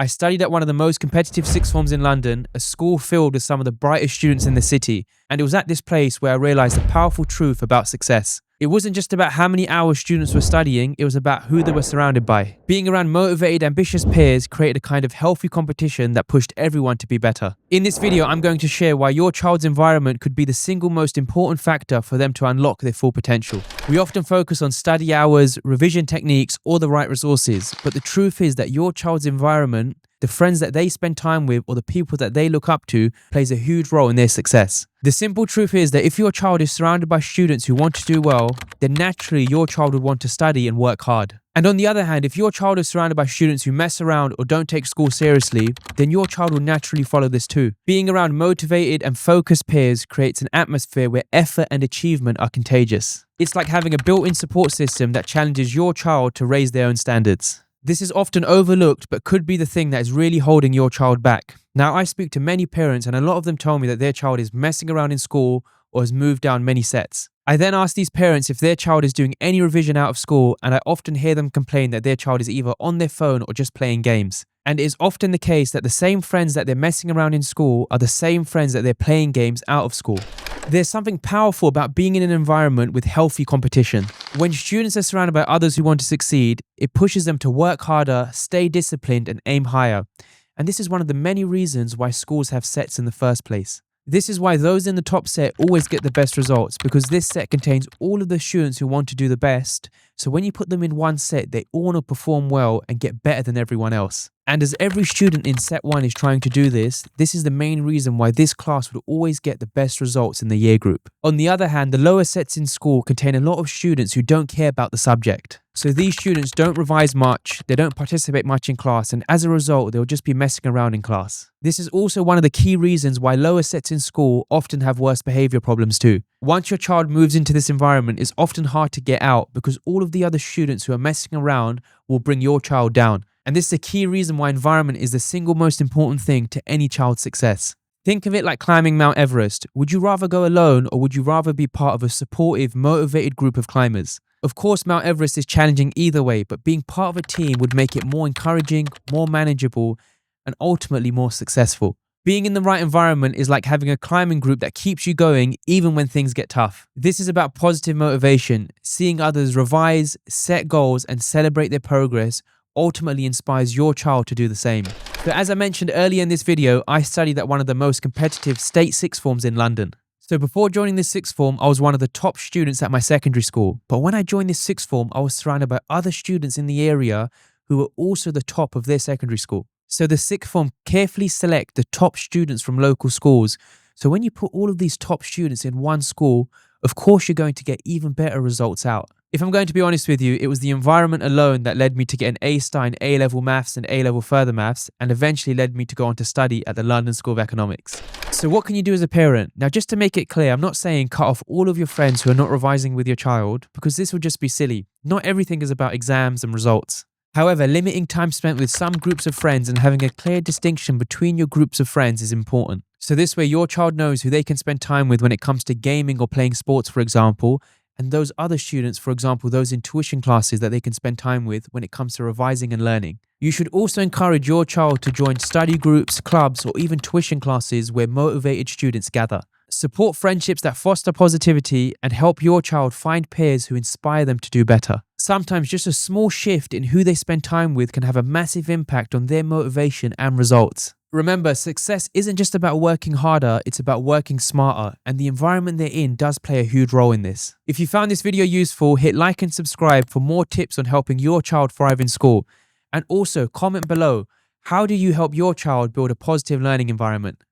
I studied at one of the most competitive sixth forms in London, a school filled with some of the brightest students in the city, and it was at this place where I realised the powerful truth about success. It wasn't just about how many hours students were studying, it was about who they were surrounded by. Being around motivated, ambitious peers created a kind of healthy competition that pushed everyone to be better. In this video, I'm going to share why your child's environment could be the single most important factor for them to unlock their full potential. We often focus on study hours, revision techniques, or the right resources, but the truth is that your child's environment, the friends that they spend time with, or the people that they look up to, plays a huge role in their success. The simple truth is that if your child is surrounded by students who want to do well, then naturally your child would want to study and work hard. And on the other hand, if your child is surrounded by students who mess around or don't take school seriously, then your child will naturally follow this too. Being around motivated and focused peers creates an atmosphere where effort and achievement are contagious. It's like having a built-in support system that challenges your child to raise their own standards. This is often overlooked, but could be the thing that is really holding your child back. Now, I speak to many parents, and a lot of them tell me that their child is messing around in school or has moved down many sets. I then ask these parents if their child is doing any revision out of school, and I often hear them complain that their child is either on their phone or just playing games. And it is often the case that the same friends that they're messing around in school are the same friends that they're playing games out of school. There's something powerful about being in an environment with healthy competition. When students are surrounded by others who want to succeed, it pushes them to work harder, stay disciplined, and aim higher. And this is one of the many reasons why schools have sets in the first place. This is why those in the top set always get the best results, because this set contains all of the students who want to do the best. So when you put them in one set, they all want to perform well and get better than everyone else. And as every student in set 1 is trying to do this, this is the main reason why this class would always get the best results in the year group. On the other hand, the lower sets in school contain a lot of students who don't care about the subject. So these students don't revise much, they don't participate much in class, and as a result, they'll just be messing around in class. This is also one of the key reasons why lower sets in school often have worse behavior problems too. Once your child moves into this environment, it's often hard to get out because all of the other students who are messing around will bring your child down. And this is a key reason why environment is the single most important thing to any child's success. Think of it like climbing Mount Everest. Would you rather go alone, or would you rather be part of a supportive, motivated group of climbers? Of course, Mount Everest is challenging either way, but being part of a team would make it more encouraging, more manageable, and ultimately more successful. Being in the right environment is like having a climbing group that keeps you going even when things get tough. This is about positive motivation. Seeing others revise, set goals, and celebrate their progress ultimately inspires your child to do the same. So as I mentioned earlier in this video, I studied at one of the most competitive state sixth forms in London. So before joining this sixth form, I was one of the top students at my secondary school. But when I joined this sixth form, I was surrounded by other students in the area who were also the top of their secondary school. So the sixth form carefully select the top students from local schools. So when you put all of these top students in one school, of course you're going to get even better results out. If I'm going to be honest with you, it was the environment alone that led me to get an A-star in A-level maths and A-level further maths, and eventually led me to go on to study at the London School of Economics. So what can you do as a parent? Now, just to make it clear, I'm not saying cut off all of your friends who are not revising with your child, because this would just be silly. Not everything is about exams and results. However, limiting time spent with some groups of friends and having a clear distinction between your groups of friends is important. So this way your child knows who they can spend time with when it comes to gaming or playing sports, for example, and those other students, for example, those in tuition classes that they can spend time with when it comes to revising and learning. You should also encourage your child to join study groups, clubs, or even tuition classes where motivated students gather. Support friendships that foster positivity and help your child find peers who inspire them to do better. Sometimes just a small shift in who they spend time with can have a massive impact on their motivation and results. Remember, success isn't just about working harder, it's about working smarter, and the environment they're in does play a huge role in this. If you found this video useful, hit like and subscribe for more tips on helping your child thrive in school. And also comment below, how do you help your child build a positive learning environment?